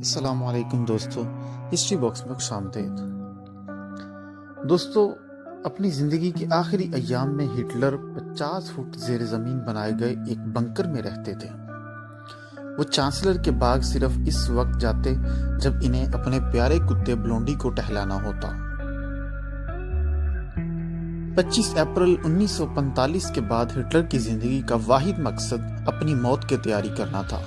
السلام علیکم دوستو، ہسٹری باکس میں خوش آمدید۔ دوستو، اپنی زندگی کے آخری ایام میں ہٹلر 50 فٹ زیر زمین بنائے گئے ایک بنکر میں رہتے تھے۔ وہ چانسلر کے باغ صرف اس وقت جاتے جب انہیں اپنے پیارے کتے بلونڈی کو ٹہلانا ہوتا۔ 25 اپریل 1945 کے بعد ہٹلر کی زندگی کا واحد مقصد اپنی موت کی تیاری کرنا تھا۔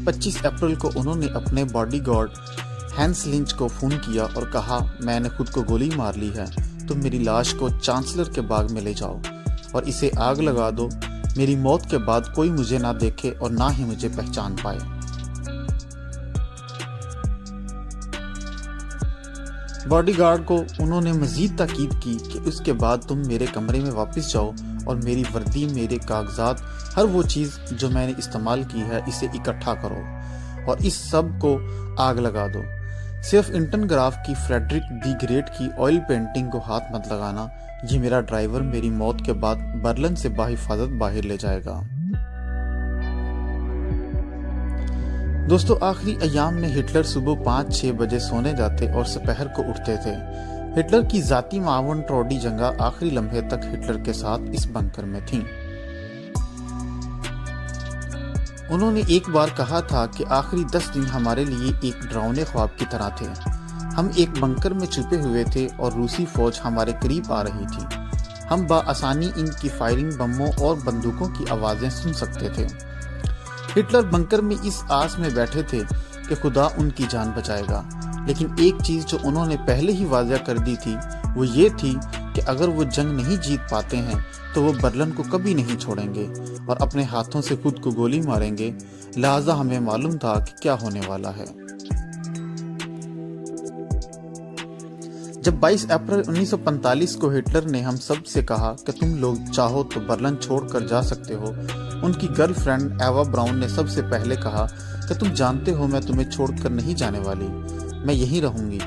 25 اپریل کو انہوں نے اپنے باڈی گارڈ ہینس لنچ کو فون کیا اور کہا، میں نے خود کو گولی مار لی ہے، تم میری لاش کو چانسلر کے باغ میں لے جاؤ اور اسے آگ لگا دو۔ میری موت کے بعد کوئی مجھے نہ دیکھے اور نہ ہی مجھے پہچان پائے۔ باڈی گارڈ کو انہوں نے مزید تاکید کی کہ اس کے بعد تم میرے کمرے میں واپس جاؤ اور میری وردی، میرے کاغذات، ہر وہ چیز جو میں نے استعمال کی ہے اسے اکٹھا کرو اور اس سب کو آگ لگا دو۔ صرف انٹن گراف کی فریڈرک دی گریٹ کی آئل پینٹنگ کو ہاتھ مت لگانا، یہ میرا ڈرائیور میری موت کے بعد برلن سے بحفاظت باہر لے جائے گا۔ دوستو، آخری ایام میں ہٹلر صبح 5-6 بجے سونے جاتے اور سپہر کو اٹھتے تھے۔ ہٹلر کی ذاتی معاون ٹروڈی جنگا آخری لمحے تک ہٹلر کے ساتھ اس بنکر میں تھیں۔ انہوں نے ایک بار کہا تھا کہ آخری 10 دن ہمارے لیے ایک ڈراؤنے خواب کی طرح تھے۔ ہم ایک بنکر میں چھپے ہوئے تھے اور روسی فوج ہمارے قریب آ رہی تھی۔ ہم بآسانی ان کی فائرنگ بموں اور بندوقوں کی آوازیں سن سکتے تھے۔ ہٹلر بنکر میں اس آس میں بیٹھے تھے کہ خدا ان کی جان بچائے گا، لیکن ایک چیز جو انہوں نے پہلے ہی واضح کر دی تھی وہ یہ تھی کہ اگر وہ جنگ نہیں جیت پاتے ہیں تو وہ برلن کو کبھی نہیں چھوڑیں گے اور اپنے ہاتھوں سے خود کو گولی ماریں گے، لہٰذا ہمیں معلوم تھا کہ کیا ہونے والا ہے۔ جب 22 اپریل 1945 کو ہٹلر نے ہم سب سے کہا کہ تم لوگ چاہو تو برلن چھوڑ کر جا سکتے ہو، ان کی گرل فرینڈ ایوا براؤن نے سب سے پہلے کہا کہ تم جانتے ہو میں تمہیں چھوڑ کر نہیں جانے والی، میں یہیں رہوں گی،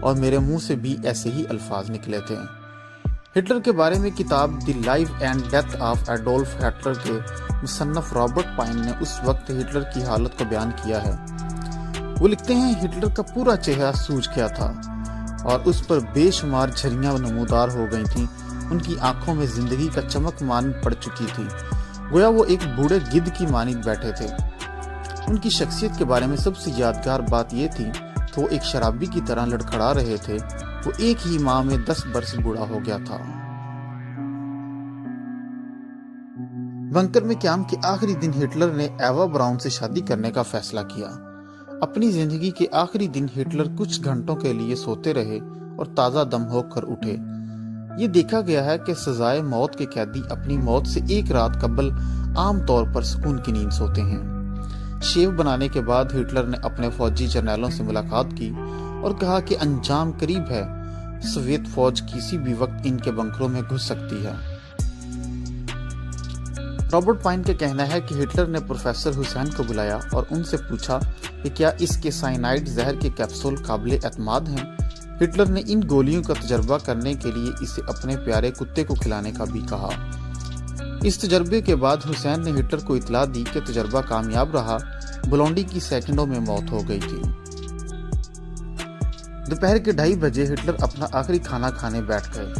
اور میرے منہ سے بھی ایسے ہی الفاظ نکلے تھے۔ ہٹلر کے بارے میں کتاب the life and death of Adolf Hitler کے مصنف رابرٹ پائن نے اس وقت ہٹلر کی حالت کو بیان کیا ہے۔ وہ لکھتے ہیں، ہٹلر کا پورا چہرہ سوج گیا تھا اور اس پر بے شمار جھریاں نمودار ہو گئی تھیں۔ ان کی آنکھوں میں زندگی کا چمک مانند پڑ چکی تھی، گویا وہ ایک بوڑھے گدھ کی مانند بیٹھے تھے۔ ان کی شخصیت کے بارے میں سب سے یادگار بات یہ تھی کہ وہ ایک شرابی کی طرح لڑکھڑا رہے تھے۔ وہ ایک ہی ماہ میں 10 برس بوڑھا ہو گیا تھا۔ بنکر میں قیام کے آخری دن ہٹلر نے ایوا براؤن سے شادی کرنے کا فیصلہ کیا۔ اپنی زندگی کے آخری دن ہٹلر کچھ گھنٹوں کے لیے سوتے رہے اور تازہ دم ہو کر اٹھے۔ یہ دیکھا گیا ہے کہ سزائے موت کے قیدی اپنی موت سے ایک رات قبل عام طور پر سکون کی نیند سوتے ہیں۔ شیو بنانے کے بعد ہٹلر نے اپنے فوجی جرنیلوں سے ملاقات کی اور کہا کہ انجام قریب ہے، سوویت فوج کسی بھی وقت ان کے بنکروں میں گھس سکتی ہے۔ رابرٹ پائن کا کہنا ہے کہ ہٹلر نے پروفیسر حسین کو بلایا اور ان سے پوچھا کہ کیا اس کے سائنائڈ زہر کے کیپسول قابل اعتماد ہیں۔ ہٹلر نے ان گولیوں کا تجربہ کرنے کے لیے اسے اپنے پیارے کتے کو کھلانے کا بھی کہا۔ اس تجربے کے بعد حسین نے ہٹلر کو اطلاع دی کہ تجربہ کامیاب رہا، بلونڈی کی سیکنڈوں میں موت ہو گئی تھی۔ دوپہر کے 2:30 بجے ہٹلر اپنا آخری کھانا کھانے بیٹھ گئے۔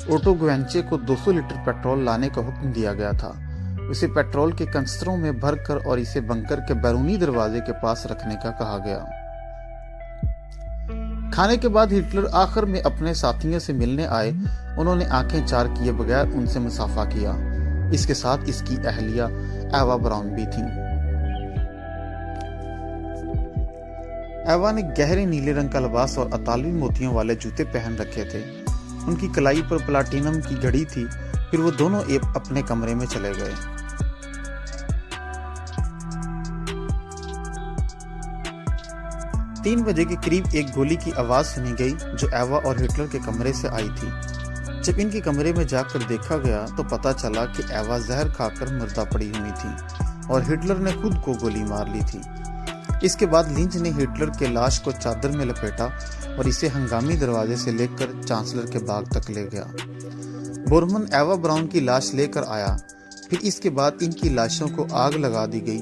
اوٹو گوینچے کو 200 لیٹر پیٹرول لانے کا حکم دیا گیا تھا۔ اسے پیٹرول کے کنستروں میں بھر کر اور اسے بنکر کے بیرونی دروازے کے پاس رکھنے کا کہا گیا۔ کھانے کے بعد ہٹلر آخر میں اپنے ساتھیوں سے ملنے آئے۔ انہوں نے آنکھیں چار کیے بغیر ان سے مصافحہ کیا۔ اس کے ساتھ اس کی اہلیہ ایوا براؤن بھی تھیں۔ ایوا نے گہرے نیلے رنگ کا لباس اور اطالوی موتیوں والے جوتے پہن رکھے تھے۔ ان کی کلائی پر پلاٹینم کی گھڑی تھی۔ پھر وہ دونوں اپنے کمرے میں چلے گئے۔ 3 بجے کے قریب ایک گولی کی آواز سنی گئی جو ایوا اور ہٹلر کے کمرے سے آئی تھی۔ جب ان کے کمرے میں جا کر دیکھا گیا تو پتا چلا کہ ایوا زہر کھا کر مردہ پڑی ہوئی تھی اور ہٹلر نے خود کو گولی مار لی تھی۔ اس کے بعد لنچ نے ہٹلر کے لاش کو چادر میں لپیٹا اور اسے ہنگامی دروازے سے لے کر چانسلر کے باغ تک لے گیا۔ بورمن ایوا براؤن کی لاش لے کر آیا۔ پھر اس کے بعد ان کی لاشوں کو آگ لگا دی گئی